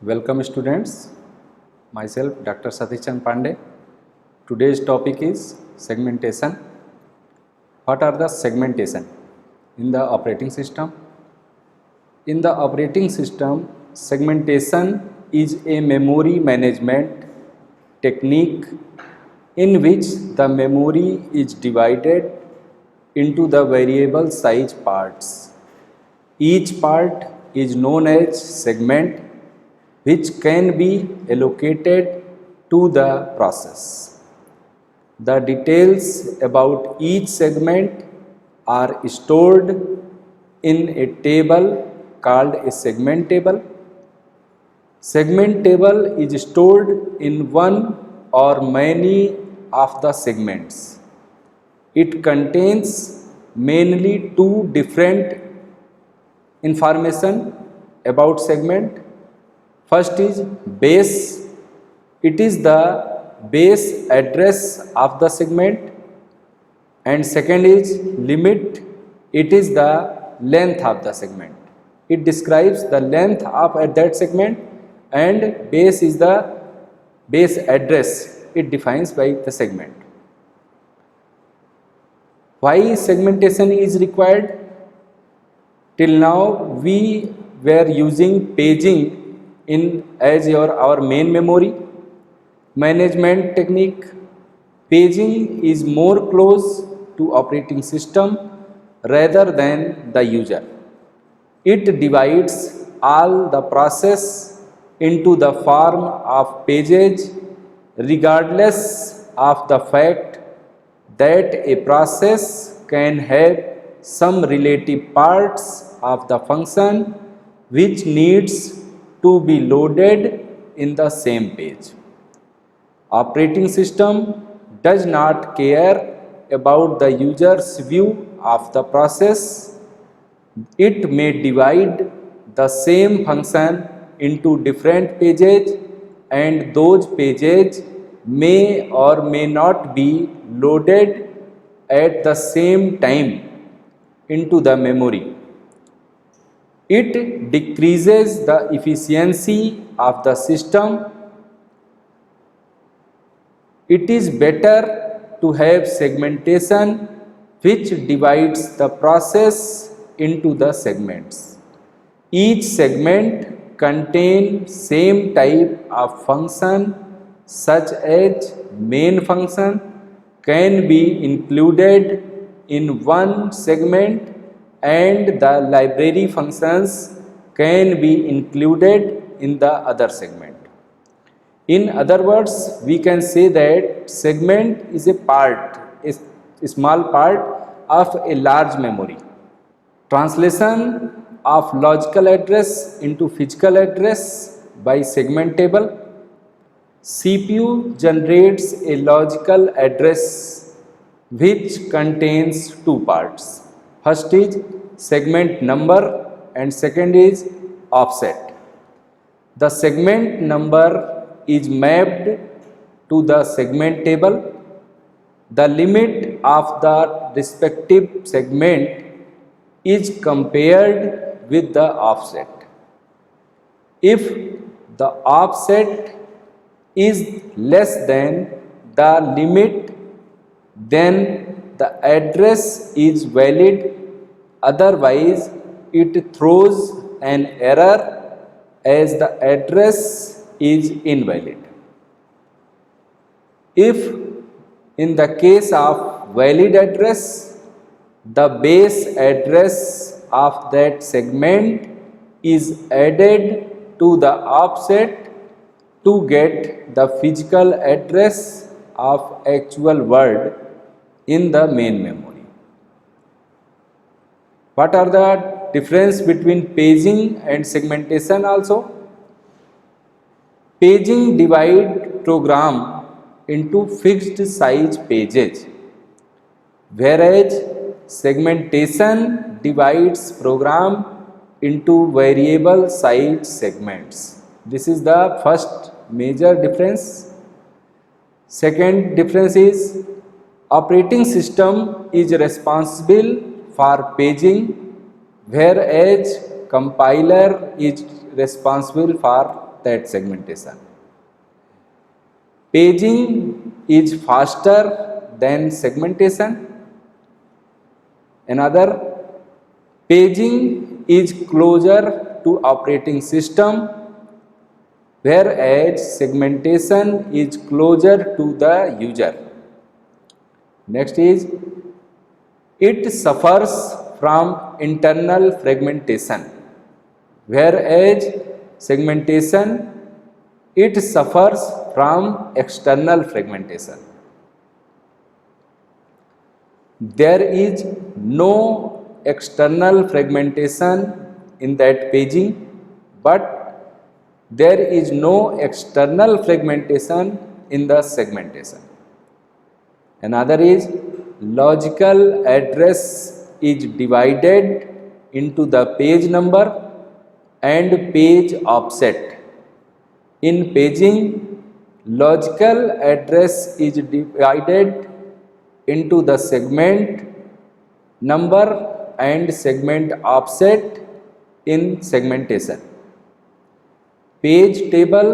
Welcome students, myself Dr. Satish Chand Pandey. Today's topic is segmentation. What are the segmentation in the operating system? In the operating system, segmentation is a memory management technique in which the memory is divided into the variable size parts. Each part is known as segment, which can be allocated to the process. The details about each segment are stored in a table called a segment table. Segment table is stored in one or many of the segments. It contains mainly two different information about segment. First is base. It is the base address of the segment, and second is limit. It is the length of the segment. It describes the length of that segment, and base is the base address. It defines by the segment. Why segmentation is required? Till now we were using paging as our main memory management technique. Paging is more close to operating system rather than the user. It divides all the process into the form of pages regardless of the fact that a process can have some relative parts of the function which needs to be loaded in the same page. Operating system does not care about the user's view of the process. It may divide the same function into different pages, and those pages may or may not be loaded at the same time into the memory. It decreases the efficiency of the system. It is better to have segmentation which divides the process into the segments. Each segment contains same type of function, such as main function can be included in one segment, and the library functions can be included in the other segment. In other words, we can say that segment is a small part of a large memory. Translation of logical address into physical address by segment table. CPU generates a logical address which contains two parts. First is segment number and second is offset. The segment number is mapped to the segment table. The limit of the respective segment is compared with the offset. If the offset is less than the limit, then the address is valid. Otherwise, it throws an error as the address is invalid. If in the case of valid address, the base address of that segment is added to the offset to get the physical address of actual word in the main memory. What are the difference between paging and segmentation also? Paging divide program into fixed size pages, whereas segmentation divides program into variable size segments. This is the first major difference. Second difference is operating system is responsible for paging, whereas compiler is responsible for that segmentation. Paging is faster than segmentation. Another, paging is closer to operating system, whereas segmentation is closer to the user. Next is, it suffers from internal fragmentation, whereas segmentation, it suffers from external fragmentation. There is no external fragmentation in that paging, but there is no external fragmentation in the segmentation. Another is, logical address is divided into the page number and page offset. In paging, logical address is divided into the segment number and segment offset in segmentation. Page table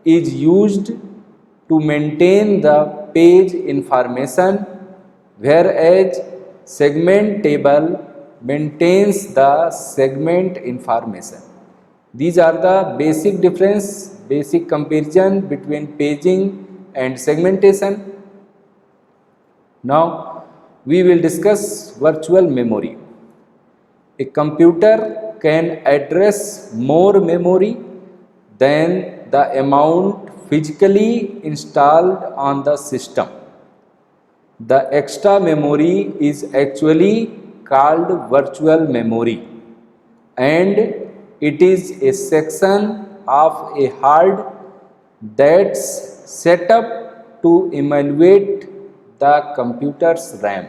is used to maintain the page information, whereas segment table maintains the segment information. These are the basic difference, basic comparison between paging and segmentation. Now we will discuss virtual memory. A computer can address more memory than the amount physically installed on the system. The extra memory is actually called virtual memory, and it is a section of a hard that's set up to evaluate the computer's RAM.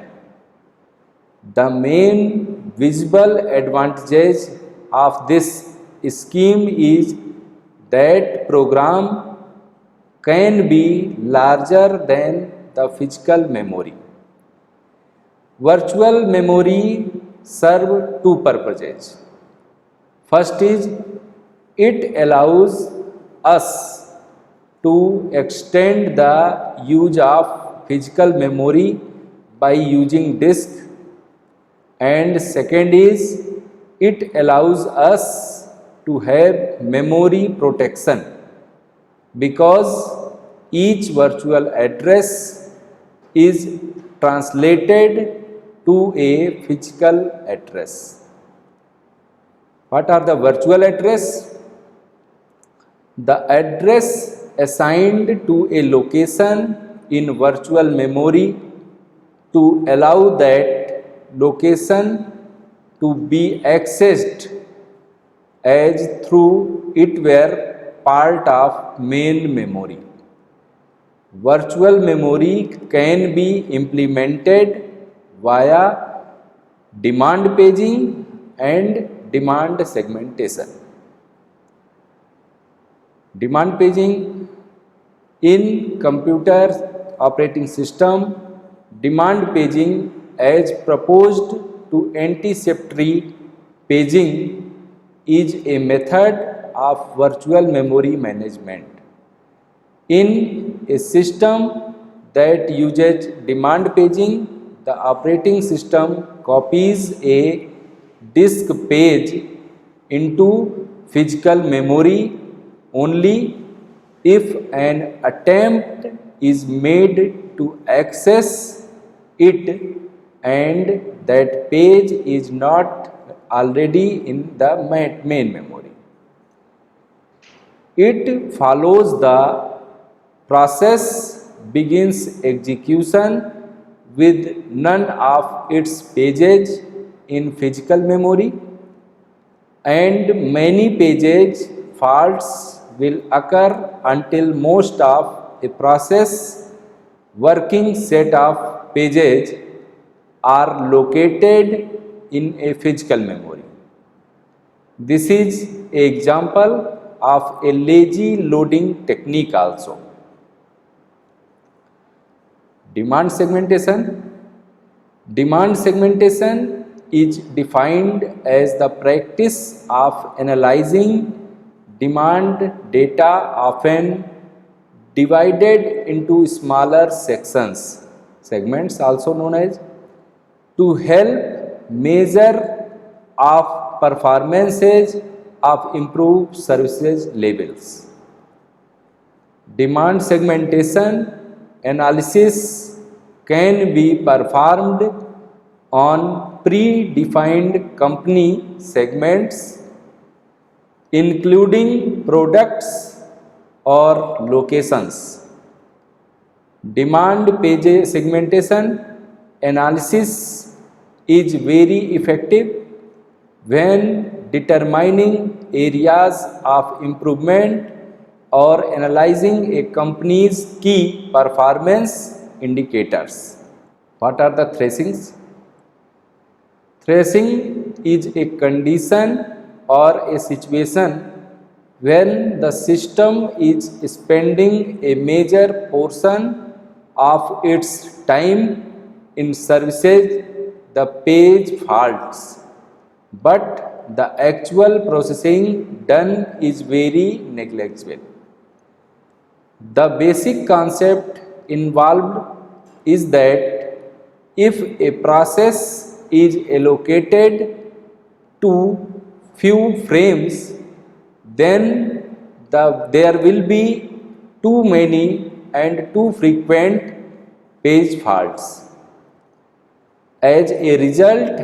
The main visible advantage of this scheme is that program can be larger than the physical memory. Virtual memory serves two purposes. First is, it allows us to extend the use of physical memory by using disk, and second is, it allows us to have memory protection because each virtual address is translated to a physical address. What are the virtual address? The address assigned to a location in virtual memory to allow that location to be accessed as through it were part of main memory. Virtual memory can be implemented via demand paging and demand segmentation. Demand paging in computer operating system, demand paging as proposed to anticipatory paging is a method of virtual memory management. In a system that uses demand paging, the operating system copies a disk page into physical memory only if an attempt is made to access it and that page is not already in the main memory. It follows the process begins execution with none of its pages in physical memory, and many pages faults will occur until most of a process working set of pages are located in a physical memory. This is an example of a lazy loading technique also. Demand segmentation. Demand segmentation is defined as the practice of analyzing demand data often divided into smaller segments also known as, to help measure of performances of improved services levels. Demand segmentation analysis can be performed on predefined company segments, including products or locations. Demand page segmentation analysis is very effective when determining areas of improvement or analyzing a company's key performance indicators. What are the thrashings? Thrashing is a condition or a situation when the system is spending a major portion of its time in services the page faults, but the actual processing done is very negligible. The basic concept involved is that if a process is allocated to few frames, then there will be too many and too frequent page faults. As a result,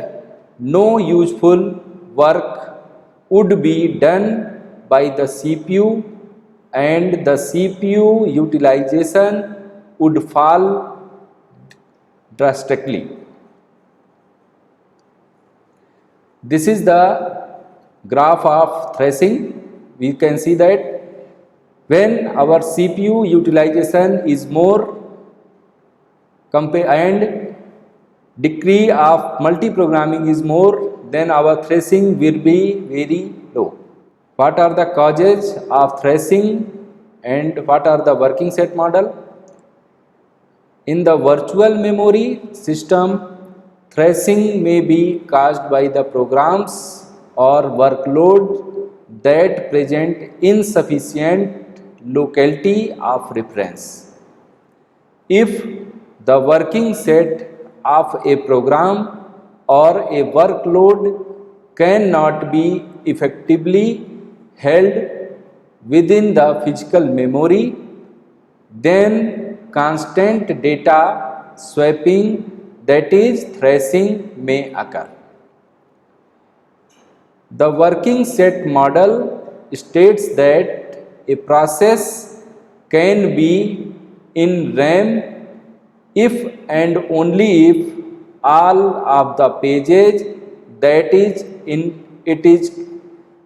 no useful work would be done by the CPU and the CPU utilization would fall drastically. This is the graph of thrashing. We can see that when our CPU utilization is more and degree of multiprogramming is more, then our thrashing will be very low. What are the causes of thrashing and what are the working set model? In the virtual memory system, thrashing may be caused by the programs or workload that present insufficient locality of reference. If the working set of a program or a workload cannot be effectively held within the physical memory, then constant data swapping, that is thrashing, may occur. The working set model states that a process can be in RAM if and only if all of the pages that it is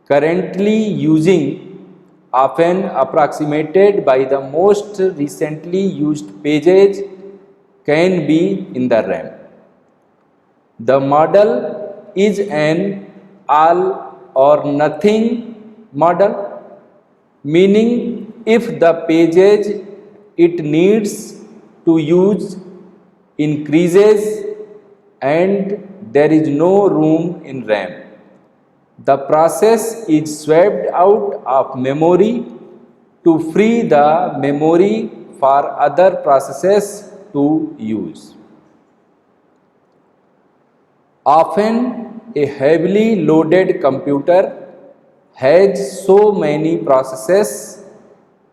currently using, often approximated by the most recently used pages, can be in the RAM. The model is an all or nothing model, meaning if the pages it needs to use increases and there is no room in RAM, the process is swapped out of memory to free the memory for other processes to use. Often a heavily loaded computer has so many processes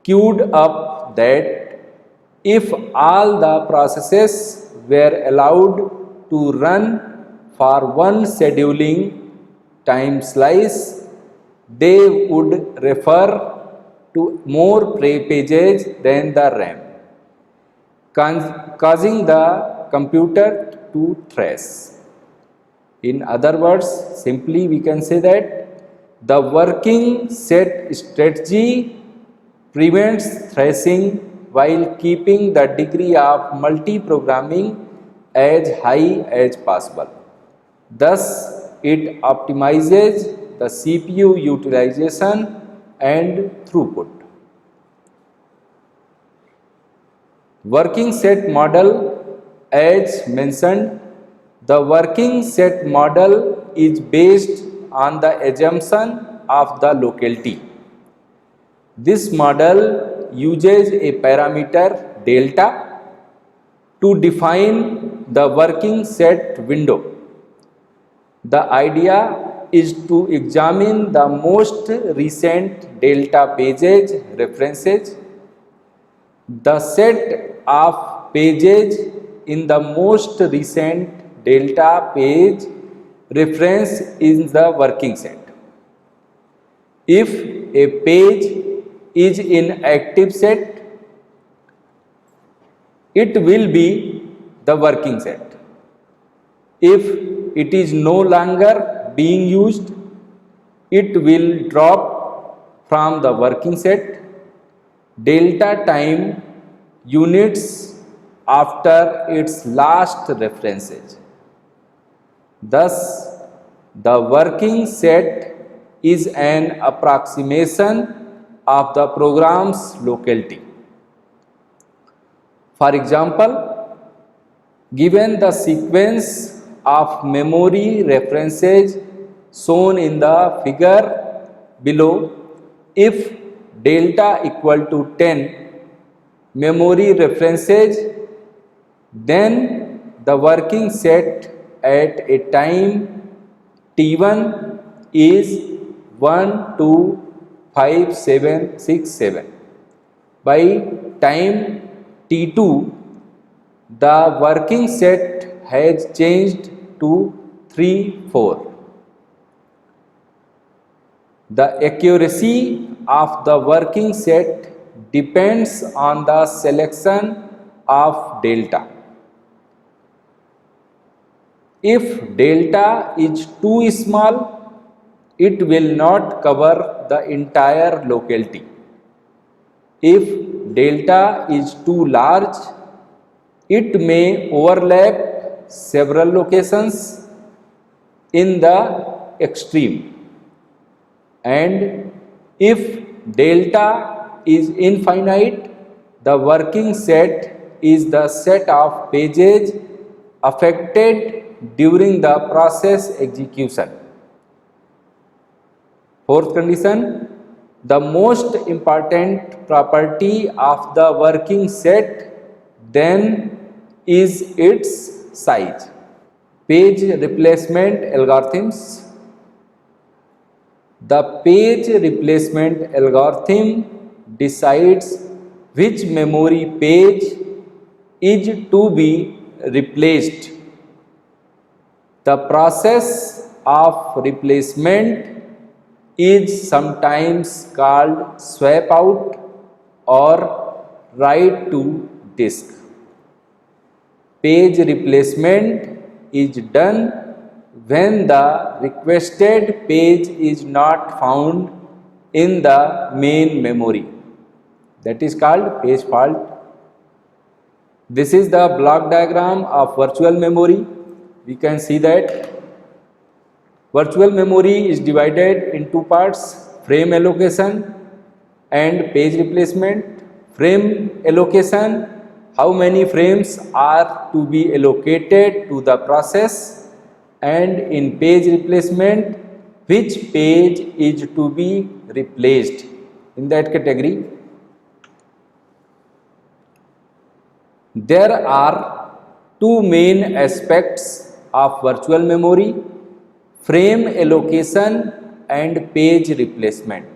queued up that if all the processes were allowed to run for one scheduling time slice, they would refer to more pages than the RAM, causing the computer to thrash. In other words, simply we can say that the working set strategy prevents thrashing while keeping the degree of multiprogramming as high as possible. Thus, it optimizes the CPU utilization and throughput. Working set model, as mentioned, the working set model is based on the assumption of the locality. This model uses a parameter delta to define the working set window. The idea is to examine the most recent delta pages references. The set of pages in the most recent delta page reference is the working set. If a page is in active set, it will be the working set. If it is no longer being used, it will drop from the working set delta time units after its last references. Thus, the working set is an approximation of the program's locality. For example, given the sequence of memory references shown in the figure below, if delta equal to 10 memory references, then the working set at a time t1 is 1, 2, 5, 7, 6, 7. By time t2, the working set has changed to 3, 4. The accuracy of the working set depends on the selection of delta. If delta is too small, it will not cover the entire locality. If delta is too large, it may overlap several locations in the extreme. And if delta is infinite, the working set is the set of pages affected during the process execution. Fourth condition, the most important property of the working set then is its size. Page replacement algorithms. The page replacement algorithm decides which memory page is to be replaced. The process of replacement is sometimes called swap out or write to disk. Page replacement is done when the requested page is not found in the main memory. That is called page fault. This is the block diagram of virtual memory. We can see that virtual memory is divided in two parts: frame allocation and page replacement. Frame allocation, how many frames are to be allocated to the process, and in page replacement, which page is to be replaced. In that category, there are two main aspects of virtual memory: frame allocation and page replacement.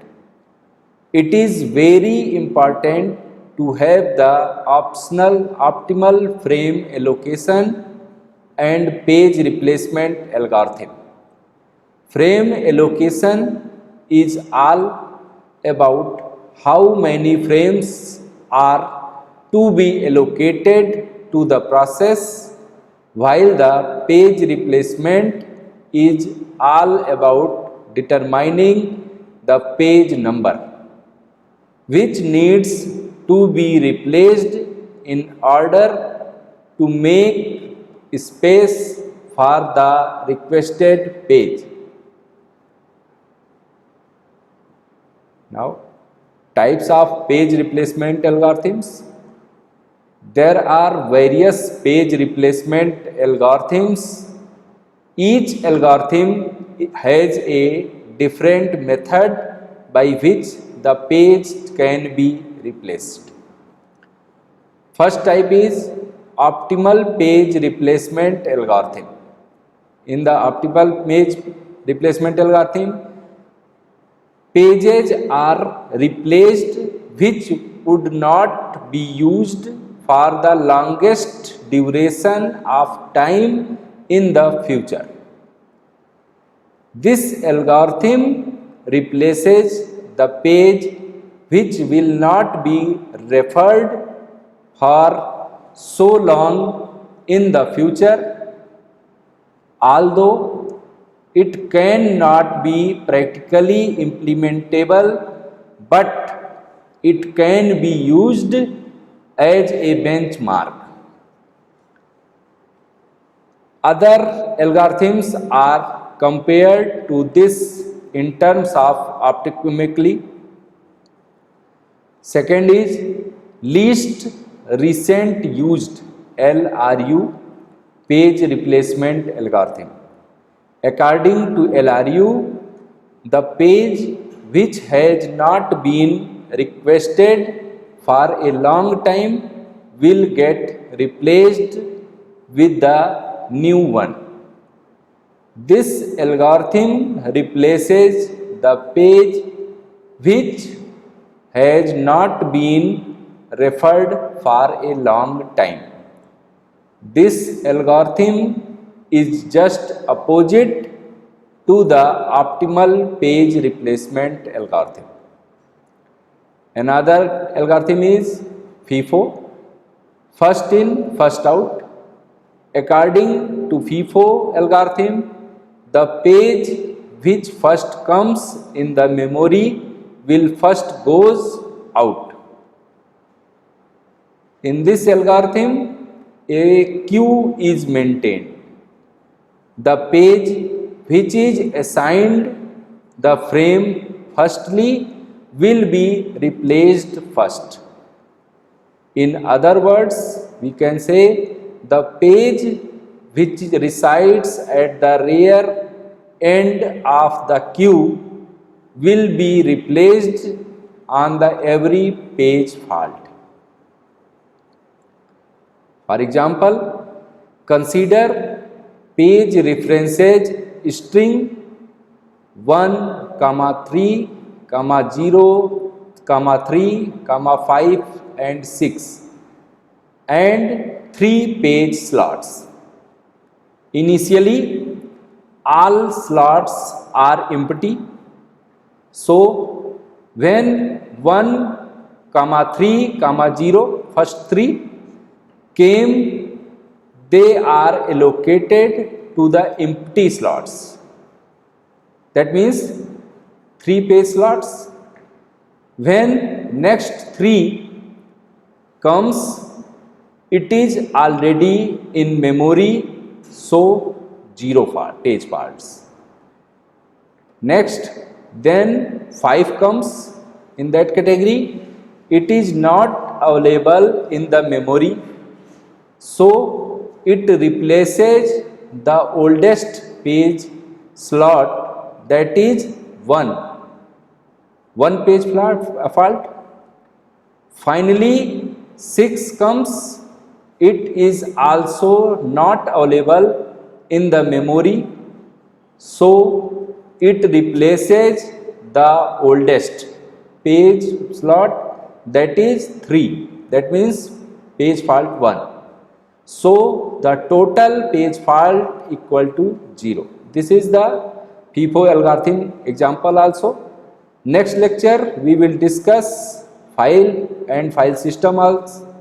It is very important to have the optimal frame allocation and page replacement algorithm. Frame allocation is all about how many frames are to be allocated to the process, while the page replacement is all about determining the page number, which needs to be replaced in order to make space for the requested page. Now, types of page replacement algorithms. There are various page replacement algorithms. Each algorithm has a different method by which the page can be replaced. First type is optimal page replacement algorithm. In the optimal page replacement algorithm, pages are replaced which would not be used for the longest duration of time in the future. This algorithm replaces the page which will not be referred for so long in the future, although it cannot be practically implementable, but it can be used as a benchmark. Other algorithms are compared to this in terms of optimally. Second is least recent used LRU page replacement algorithm. According to LRU, the page which has not been requested for a long time will get replaced with the new one. This algorithm replaces the page which has not been referred for a long time. This algorithm is just opposite to the optimal page replacement algorithm. Another algorithm is FIFO, first in, first out. According to FIFO algorithm, the page which first comes in the memory will first goes out. In this algorithm, a queue is maintained. The page which is assigned the frame firstly will be replaced first. In other words, we can say the page which resides at the rear end of the queue will be replaced on the every page fault. For example, consider page references string 1, 3, 0, 3, 5 and 6 and 3 page slots. Initially, all slots are empty. So, when 1, 3, 0, first 3 came, they are allocated to the empty slots. That means 3 page slots. When next 3 comes, it is already in memory, so 0 page faults. Next, then 5 comes in that category. It is not available in the memory, so it replaces the oldest page slot, that is 1 page fault. Finally, 6 comes. It is also not available in the memory, so it replaces the oldest page slot, that is 3. That means page fault 1. So the total page fault equal to 0. This is the FIFO algorithm example also. Next lecture we will discuss file and file system also.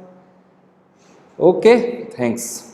Okay, thanks.